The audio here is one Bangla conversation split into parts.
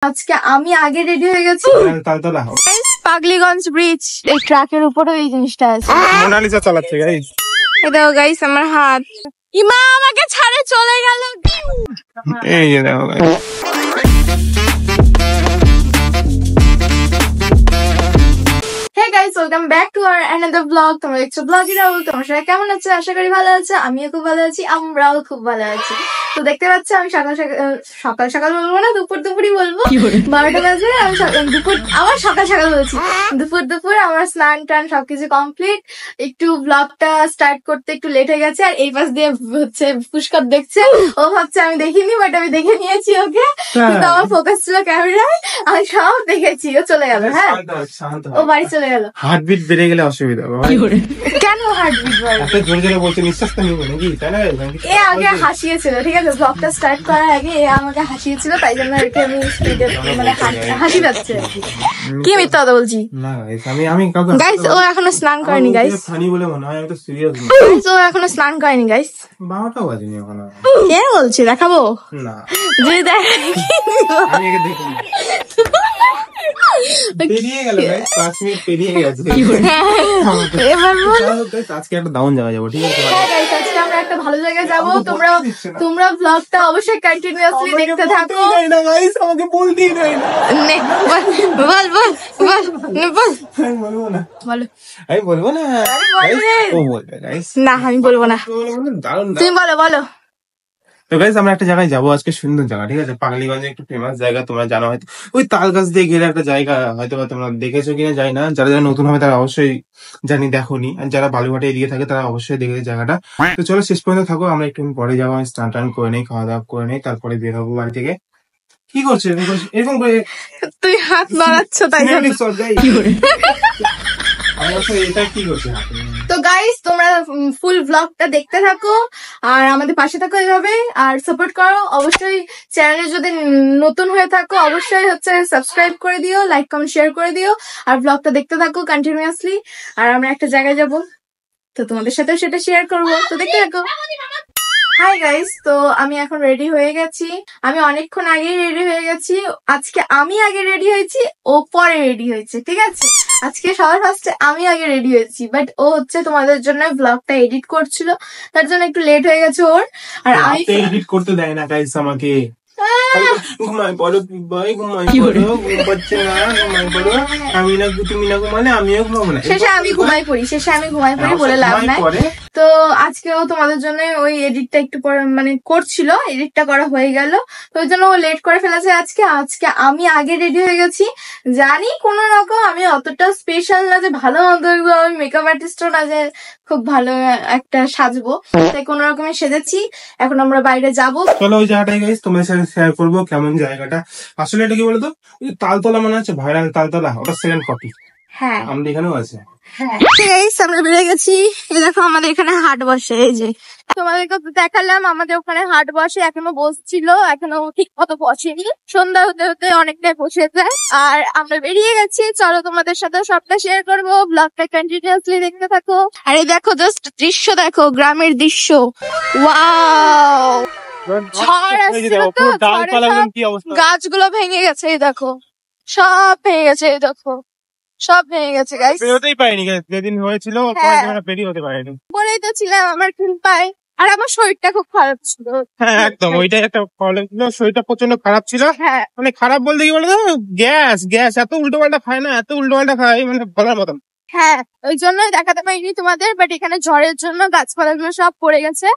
আজকে আমি আগে রেডি হয়ে গেছি। পাগলিগঞ্জ ব্রিজ, এই ট্রাকের উপরে এই জিনিসটা আছে। মোনালিসা চালাচ্ছে গাইস। এই দেখো গাইস আমার হাত। ইমা আমাকে ছাড়ে চলে গেল। এই যে দেখো guys. Hey guys, welcome back to our another vlog. তোমরা দেখছো ব্লগি রাহুল। তোমরা সবাই কেমন আছো? আশা করি ভালো আছো। আমিও খুব ভালো আছি, আমরাও খুব ভালো আছি। তো দেখতে পাচ্ছ আমি সকাল সকাল বলবো না, দুপুরই বলবো। 12টা বাজে আমি আবার সকাল বলছি। দুপুর আমার স্নান টান সবকিছু কমপ্লিট। একটু ব্লগটা স্টার্ট করতে একটু লেট হয়ে গেছে। আর এই পাশ দিয়ে হচ্ছে পুষ্কর দেখছে, ও ভাবছে আমি দেখিনি, বাট আমি দেখে নিয়েছি ওকে। কিন্তু আমার ফোকাস ছিল ক্যামেরায়, আমি সব দেখেছি। ও চলে গেল। হ্যাঁ, ও বাড়ি চলে গেল। হার্টবিট বেড়ে গেলে অসুবিধা হবে। কেন হার্টবিট বাড়ে? এত জোরে জোরে বলছে, নিঃশ্বাসটা নিব নাকি? তাই না? এ আগে হাসিয়েছিল, ঠিক আছে, ব্লগটা স্টার্ট করার আগে এ আমাকে হাসিয়েছিল, তাই জন্য আর কি আমি স্পিডে মানে হাসি পাচ্ছে। কি মিথ্যা কথা বলছি? না আমি গাইস, ও এখনো স্নান করেনি গাইস। ফানি বলে মনে হয়, আমি তো সিরিয়াস না। ও এখনো স্নান করেনি গাইস। 12টা বাজেনি এখনো। কে বলছে? দেখাবো না, যদি দেখ। আমি একে দেখি পেরিয়ে গেল গাইস, 5 মিনিট পেরিয়ে গেছে। এবার বল। আজকে একটা দারুণ জায়গা যাবো, ঠিক আছে? হ্যাঁ গাইস, আজকে আমরা একটা ভালো জায়গায় যাবো। তোমরা ব্লগটা অবশ্যই কন্টিনিউয়াসলি দেখতে থাকো। না গাইস, আমাকে বলতেই দেয় না। বল আমি বলবো না। বলো। আমি বলবো না। ও বলবে গাইস। না, আমি বলবো না। দারুণ। তুমি বলো। তো গাইস, আমরা একটা জায়গায় যাবো আজকে, সুন্দর জায়গা, ঠিক আছে? পাগলিগঞ্জে একটু ফেমাস জায়গা, তোমরা জানো হয়তো। ওই তাল গাছ দিয়ে গেলে একটা জায়গা, হয়তো তোমরা দেখেছো কিনা জানি না। যারা যারা নতুন হবে তারা অবশ্যই জানি দেখোনি, আর যারা বালুঘাটে এদিকে থাকে তারা অবশ্যই দেখেছে জায়গাটা। তো চলো শেষ পর্যন্ত থাকো, আমরা একটু পরে যাবো। আমি স্নান টান করে নেই, খাওয়া দাওয়া করে নেই, তারপরে বের হবো বাড়ি থেকে। কি করছো এরকম করে? তুই হাত বাড়াচ্ছ তাই জন্য। এটা কি করছে? তো গাইস, তোমরা ফুল ব্লগটা দেখতে থাকো আর আমাদের পাশে থাকো এইভাবে, আর সাপোর্ট করো অবশ্যই। চ্যানেলে যদি নতুন হয়ে থাকো অবশ্যই হচ্ছে সাবস্ক্রাইব করে দিও, লাইক কমেন্ট শেয়ার করে দিও, আর ব্লগটা দেখতে থাকো কন্টিনিউয়াসলি। আর আমরা একটা জায়গায় যাব, তো তোমাদের সাথেও সেটা শেয়ার করবো, তো দেখতে থাকো। হাই গাইস, তো আমি এখন রেডি হয়ে গেছি। আমি অনেকক্ষণ আগেই রেডি হয়ে গেছি। আজকে আমি আগে রেডি হয়েছি, ও পরে রেডি হয়েছে, ঠিক আছে? আজকে সবার ফার্স্টে আমি আগে রেডি হয়েছি, বাট ও হচ্ছে তোমাদের জন্য ব্লগটা এডিট করছিল, তার জন্য একটু লেট হয়ে গেছে ওর। আর আমি এডিট করতে দেয় না গাইস আমাকে। ঘুমাই পড়ো ভাই, ঘুমাই পড়ো, ঘুম পাচ্ছে না, ঘুমাই পড়ো। তুমি না ঘুমালে আমিও ঘুমাবো না। শেষে আমি ঘুমাই পড়ি বলে লাভ নাই। তো আজকেও তোমাদের জন্য ওই এডিটটা একটু পরে মানে করছিল, এডিটটা করা হয়ে গেল, তো ওই জন্য ও লেট করে ফেলেছে। আজকে আমি আগে রেডি হয়ে গেছি। জানি কোন রকম আমি অতটা স্পেশাল না যে ভালো মতো, আমি মেকআপ আর্টিস্টও না যে খুব ভালো একটা সাজবো, তাই কোন রকমে সেজেছি। এখন আমরা বাইরে যাবো। চলো ওই জায়গাটাই গাইস তোমার সাথে শেয়ার করবো কেমন জায়গাটা। আসলে এটা কি বলতো, তালতলা মনে হচ্ছে ভাইরাল তালতলা, ওটা সেকেন্ড কপি। হ্যাঁ, আমাদের এখানেও আছে। হ্যাঁ গাইস, আমরা বেরিয়ে গেছি। এই দেখো আমাদের এখানে হাট বসে। এই যে তোমাদেরকে দেখালাম আমাদের ওখানে হাট বসে, এখনো বসছিল, এখনো ঠিক মতো বসেনি। সন্ধ্যা হতে হতে অনেকটাই বসে যায়। আর আমরা বেরিয়ে গেছি, চলো তোমাদের সাথে সবটা শেয়ার করবো, ব্লগটা কন্টিনিউয়াসলি দেখতে থাকো। আর এই দেখো জাস্ট দৃশ্য দেখো, গ্রামের দৃশ্য। ওয়াও, গাছগুলো ভেঙে গেছে, এই দেখো সব ভেঙে গেছে, এই দেখো সব ভেঙে গেছে গাইস। বেরোতেই পারিনি যেদিন হয়েছিল, বেরিয়ে হতে পারিনি বলেই তো ছিলাম আমার খুন পায়। আর আমার শরীরটা খুব খারাপ ছিল। হ্যাঁ একদম, ওইটাই একটা প্রবলেম ছিল, শরীরটা প্রচন্ড খারাপ ছিল। হ্যাঁ, মানে খারাপ বলতে কি বলতো, গ্যাস এত উল্টো পাল্টা খায় না, এত উল্টো পাল্টা খায় মানে বলার মতন। হ্যাঁ, ওই জন্যই দেখাতে পারিনি তোমাদের, বাট এখানে ঝড়ের জন্য গাছপালাগুলো সব পড়ে গেছে,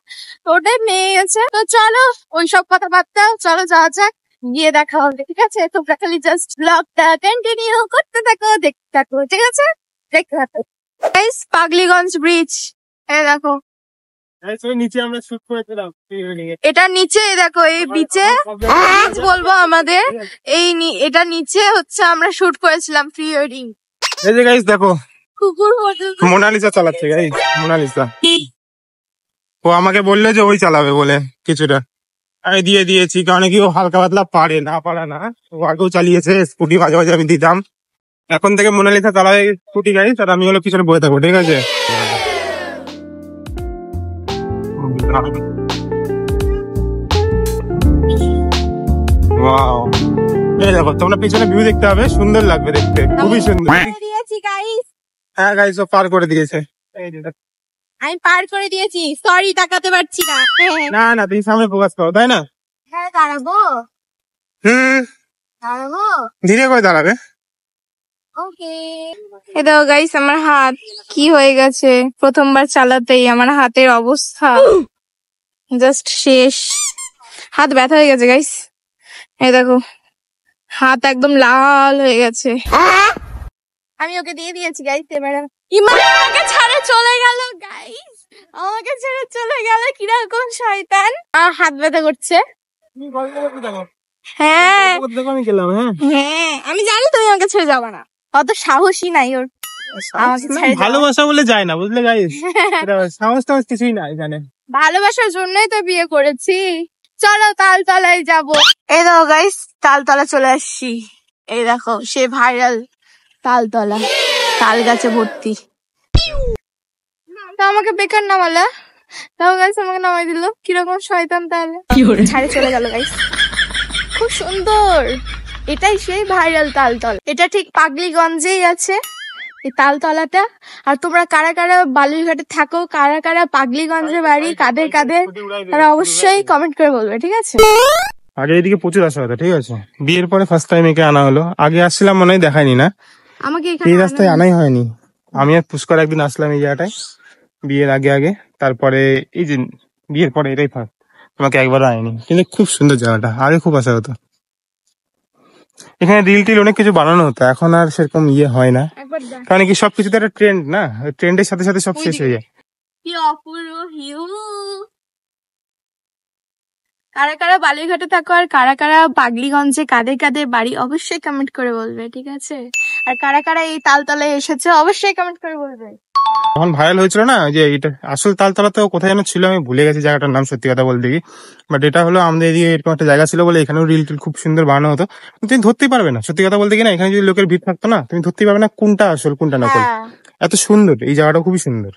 তো ওটাই ভেঙে গেছে। তো চলো ওই সব কথাবার্তা, চলো যাওয়া যাক, গিয়ে দেখা হবে, ঠিক আছে? তোমরা খালি জাস্ট ব্লগটা কন্টিনিউ করতে থাকো, দেখতে থাকো, ঠিক আছে? দেখতে থাকো গাইস, পাগলিগঞ্জ ব্রিজ। এই দেখো নিচে আমরা শুট করেছিলাম, এটা নিচে, দেখো এই বিচে বলবো আমাদের এটা নিচে হচ্ছে আমরা শুট করেছিলাম প্রি ওয়েডিং। এই যে গাইস দেখো, কুকুর মোনালিসা চালাচ্ছে গাইস, মোনালিসা। ও আমাকে বললো যে ওই চালাবে বলে কিছুটা, আমি দিয়ে দিয়েছি, কারণ কি ও হালকা পাতলা পারে না, ও আগেও চালিয়েছে স্কুটি, মাঝে মাঝে আমি দিতাম। এখন থেকে মোনালিসা চালাবে স্কুটি গাইস, আর আমি হলো পিছনে বসে থাকবো, ঠিক আছে? ওয়াও, এই দেখো তোমরা পিছনে ভিউ দেখতে হবে, সুন্দর লাগবে দেখতে, খুবই সুন্দর। দিয়েছি গাইস, হ্যাঁ গাইস ও পার করে দিয়েছে। এই যে দেখো। আমি পার করে দিয়েছি, সরি তাকাতে পারছি না। না না তুমি সামনে ফোকাস করো, তাই না? হ্যাঁ দাঁড়াবো, দাঁড়াবো, ধীরে করে দাঁড়াবে। ওকে। এই দেখো গাইস আমার হাত কি হয়ে গেছে, প্রথমবার চালাতেই আমার হাতের অবস্থা জাস্ট শেষ। হাত ব্যথা হয়ে গেছে গাইস, এই দেখো হাত একদম লাল হয়ে গেছে। আমি ওকে দিয়ে দিয়েছি গাইস। এবারে ইমান আমাকে ছেড়ে চলে গেল গাইস, আমাকে ছেড়ে চলে গেল, কিরকম শয়তান। আর হাত ব্যথা করছে। হ্যাঁ আমি গেলাম। হ্যাঁ আমি জানি তুমি আমাকে ছেড়ে যাবে না, অত সাহসী নাই ওর আমাকে ছেড়ে যাওয়ার। ভালোবাসা বলে যায় না, বুঝলে গাইস? সাহস টাহস কিছুই না এখানে। ভালোবাসার জন্যই তো বিয়ে করেছি। চলো তালতলায় যাব। এই দেখো গাইস তালতলা চলে আসছি। এই দেখো সে ভাইরাল তালতলা, তাল গাছে ভর্তি। তা আমাকে বেকার নামালা, তাও গাইস আমাকে নামাই দিল, কিরকম শয়তান। তাহলে ছাড়ে চলে গেল গাইস। খুব সুন্দর, এটাই সেই ভাইরাল তালতলা। এটা ঠিক পাগলিগঞ্জেই আছে এই তালতলাটা। আর তোমরা কারা কারা বালুরঘাটে থাকো, কারা কারা পাগলিগঞ্জে বাড়ি, কাদের কাদের, তারা অবশ্যই কমেন্ট করে বলবে, ঠিক আছে? আগে এদিকে প্রচুর আসা হতো, ঠিক আছে? বিয়ের পরে ফার্স্ট টাইম একে আনা হলো। আগে আসছিলাম মনে হয়, দেখায়নি না, আমাকে এই রাস্তায় আনাই হয়নি। আমি আর পুষ্কর একদিন আসলাম এই জায়গাটায় বিয়ের আগে আগে, তারপরে এই যে বিয়ের পরে এটাই ফার্স্ট। তোমাকে একবারও আয়নি, কিন্তু খুব সুন্দর জায়গাটা, আগে খুব আসা হতো। এখানে রিল টিল অনেক কিছু বানানো হতো, এখন আর সেরকম ইয়ে হয় না, একবার দেখ কারণ কি সবকিছুতে একটা ট্রেন্ড না, ট্রেন্ডের সাথে সাথে সব শেষ হয়ে যায়। কি অপূর্ব ভিউ। কারা কারা বালুরঘাটে থাকো আর কারা কারা পাগলিগঞ্জে, কাদের কাদের বাড়ি, অবশ্যই কমেন্ট করে বলবে, ঠিক আছে? আর কারা কারা এই তালতলায় এসেছে অবশ্যই কমেন্ট করে বলবে। তখন ভাইরাল হয়েছিল না যে এটা আসল তালতলা, তো কোথায় যেন ছিল, আমি ভুলে গেছি জায়গাটার নাম, সত্যি কথা বলতে কি। বাট এটা হলো আমাদের এদিকে এরকম একটা জায়গা ছিল বলে এখানেও রিল টিল খুব সুন্দর বানানো হতো। তুমি ধরতেই পারবে না, সত্যি কথা বলতে কি না, এখানে যদি লোকের ভিড় থাকতো না, তুমি ধরতেই পারবে না কোনটা আসল কোনটা নকল। হ্যাঁ এত সুন্দর এই জায়গাটা, খুবই সুন্দর।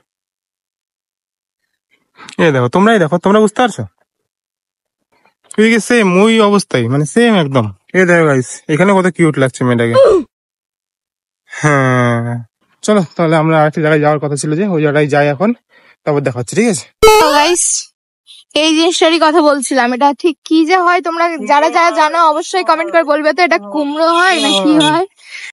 এই দেখো তোমরাই দেখো, তোমরা বুঝতে পারছো? তুই কি সেম ওই অবস্থায়, মানে সেম একদম। এই দেখো গাইস এখানে কত কিউট লাগছে মেয়েটাকে। হ্যাঁ চলো তাহলে আমরা আরেকটা জায়গায় যাওয়ার কথা ছিল, যে ওই জায়গায় যাই এখন, তারপর দেখা হচ্ছে, ঠিক আছে? তো গাইস এই জিনিসটারই কথা বলছিলাম, এটা ঠিক কি যে হয় তোমরা যারা যারা জানো অবশ্যই কমেন্ট করে বলবে তো, এটা কুমড়ো হয় না কি হয়।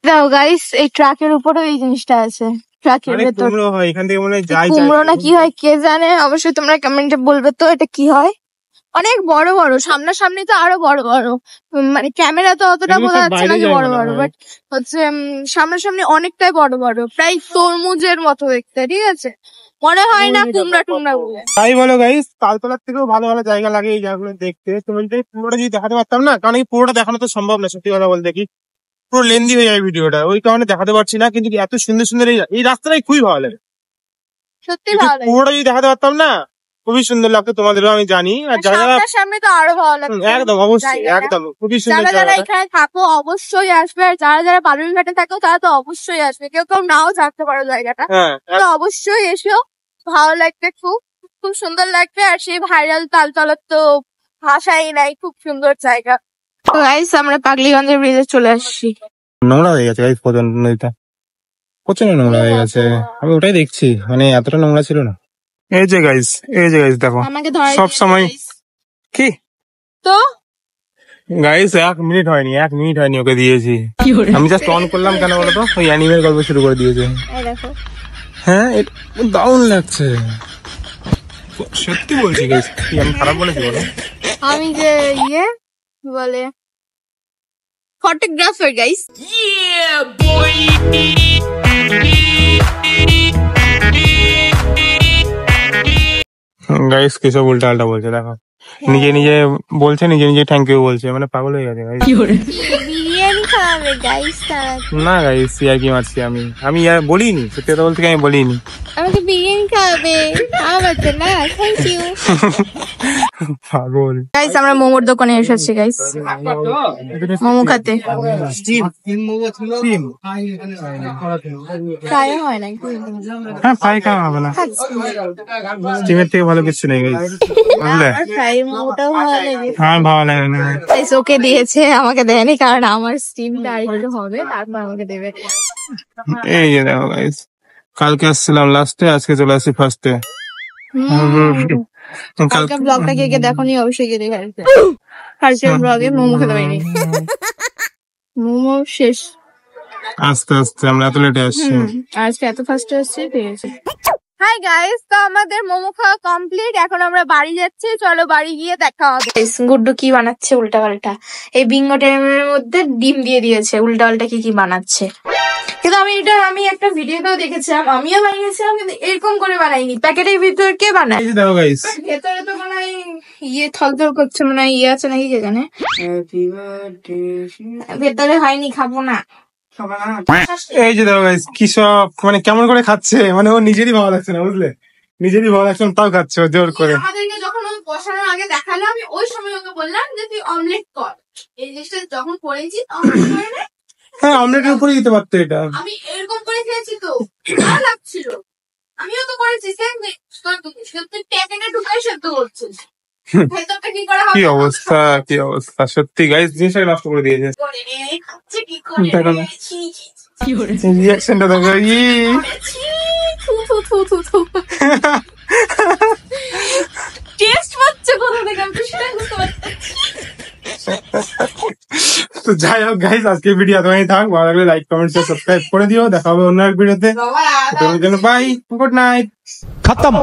দেখো গাইস এই ট্রাকের উপরেও এই জিনিসটা আছে, ট্রাকের আরে ভেতর কুমড়ো হয়, এখান থেকে মনে হয় যাই কুমড়ো না কি হয় কে জানে, অবশ্যই তোমরা কমেন্টে বলবে তো এটা কি হয়। অনেক বড় বড়, সামনাসামনি তো আরো বড় বড়, মানে ক্যামেরা তো অতটা এগুলো বোঝা সব যাচ্ছে না বাইরে যে যায় বড় মনে বড়, হয়। বাট হচ্ছে সামনাসামনি অনেকটাই বড় বড়, প্রায় তরমুজের মতো দেখতে, ঠিক আছে? মনে হয় না কুমড়া টুমড়া বলে। তাই বলো গাইস, তালতলার থেকেও ভালো ভালো জায়গা লাগে এই জায়গাগুলো দেখতে। তুমি যদি পুরোটা যদি দেখাতে পারতাম না, কারণ এই পুরোটা দেখানো তো সম্ভব না, সত্যি কথা বলতে কি, পুরো লেন্দি হয়ে যায় ভিডিওটা, ওই কারণে দেখাতে পারছি না। কিন্তু এত সুন্দর সুন্দর এই রাস্তাটাই খুবই ভালো লাগে। সত্যি কিন্তু ভালো লাগে, পুরোটা যদি দেখাতে পারতাম না, খুবই সুন্দর লাগতো তোমাদেরও, আমি জানি। আর যারা যারা সামনাসামনি তো আরো ভালো লাগে। একদম অবশ্যই, একদম খুবই সুন্দর যারা যারা জায়গাটা। এখানে থাকো অবশ্যই আসবে, আর যারা যারা বালুরঘাটে থাকো তারা তো অবশ্যই আসবে, কেউ কেউ নাও জানতে পারো জায়গাটা, হ্যাঁ তো অবশ্যই এসো, ভালো লাগবে, খুব খুব সুন্দর লাগবে। আর সেই ভাইরাল তালতলার তো ভাষাই নাই, খুব সুন্দর জায়গা। গাইস আমরা পাগলিগঞ্জের ব্রিজে চলে আসছি। নোংরা হয়ে গেছে গাইস, নদীটা প্রচন্ড নোংরা হয়ে গেছে, আমি ওটাই দেখছি, মানে এতটা নোংরা ছিল না। এই যে গাইস, এই যে গাইস দেখো, আমাকে ধরে সব সময় কি তো গাইস 1 মিনিট হয়নি, 1 মিনিট হয়নি ওকে দিয়েছি। আমি জাস্ট অন করলাম কেন বলতো, ওই অ্যানিমের গল্প শুরু করে দিয়েছে। এই দেখো হ্যাঁ দারুণ লাগছে, সত্যি বলছি গাইস, কি আমি খারাপ বলেছি বলো? আমি যে ইয়ে কি বলে ফটোগ্রাফার গাইস। গাইস কিসব উল্টা আল্টা বলছে দেখো, নিজে নিজে বলছে, নিজে নিজে থ্যাংক ইউ বলছে, মানে পাগল হয়ে গেছে গাইস। বিরিয়ানি খাওয়াবে গাইস তারা। না গাইস ইয়ার কি মারছি আমি আর বলিনি, সত্যি কথা বলতে কি আমি বলিনি। আমাকে বিরিয়ানি খাওয়াবে, আমার তো না, থ্যাংক ইউ। পাগল। গাইস আমরা মোমোর দোকানে এসেছি গাইস, মোমো খেতে। ফ্রাই হয় না, হ্যাঁ ফ্রাই খাওয়া হবে না, স্টিমের থেকে ভালো কিছু নেই গাইস, বুঝলে? ফ্রাই মোমোটাও ভালো লাগে। হ্যাঁ ভালো লাগে না। গাইস ওকে দিয়েছে, আমাকে দেয়নি, কারণ আমার স্টিমটা আরেকটু হবে, তারপর আমাকে দেবে। এই যে দেখো গাইস, কালকে আসছিলাম লাস্টে, আজকে চলে আসছি ফার্স্টে। কালকে ব্লগটা কে কে দেখোনি অবশ্যই গিয়ে দেখে আসবে। কালকে ব্লগে মোমো খেতে পারিনি, মোমো শেষ। আস্তে আস্তে আমরা এত লেটে আসছি। আজকে এত ফার্স্ট আসছে পেয়েছি। হাই গাইস, তো আমাদের মোমো খাওয়া কমপ্লিট, এখন আমরা বাড়ি যাচ্ছি, চলো বাড়ি গিয়ে দেখা হবে। গুড্ডু কি বানাচ্ছে উল্টা পাল্টা, এই বিঙ্গো টাইমের মধ্যে ডিম দিয়ে দিয়েছে, উল্টা পাল্টা কি কি বানাচ্ছে। কিন্তু আমি একটা ভিডিওতেও দেখেছিলাম, আমিও বানিয়েছিলাম, কিন্তু এরকম করে বানাইনি। প্যাকেটের ভিতর কে বানায়? এই যে দেখো গাইস, ভেতরে তো মনে হয় থলথল করছে, মনে হয় আছে নাকি কে জানে। ভেতরে হয়নি, খাবো না। এই যে দেখো গাইস, কি সব মানে কেমন করে খাচ্ছে, মানে ও নিজেরই ভালো লাগছে না, বুঝলে? নিজেরই ভালো লাগছে না, তাও খাচ্ছে ও জোর করে। আমাদেরকে যখন ও বসানোর আগে দেখালো, আমি ওই সময় ওকে বললাম যে তুই অমলেট কর। এই জিনিসটা যখন করেছি অমলেট করে নে। হ্যাঁ অমলেটের উপরে দিতে পারতো এটা। আমি এরকম করে খেয়েছি তো ভালো লাগছিল, আমিও তো করেছি সেম। তুই প্যাকেটে ঢুকাই সেদ্ধ করছিস, ভেতরটা কি করা হবে? কি অবস্থা, কি অবস্থা, সত্যি গাইস জিনিসটাকে নষ্ট করে দিয়েছে। করে রে, খাচ্ছে কি করে দেখো রে? না। ছি, ছি, রিয়াকশনটা দেখো, ছি, থু, থু, থু, থু, থু। টেস্ট পাচ্ছে কোথা থেকে, আমি তো সেটাই বুঝতে পারছি। তো যাই হোক গাইস, আজকে ভিডিও এতখানি থাক, ভালো লাগলে লাইক কমেন্ট শেয়ার সাবস্ক্রাইব করে দিও। দেখা হবে অন্য এক ভিডিওতে, বাই, গুড নাইট। खत्म।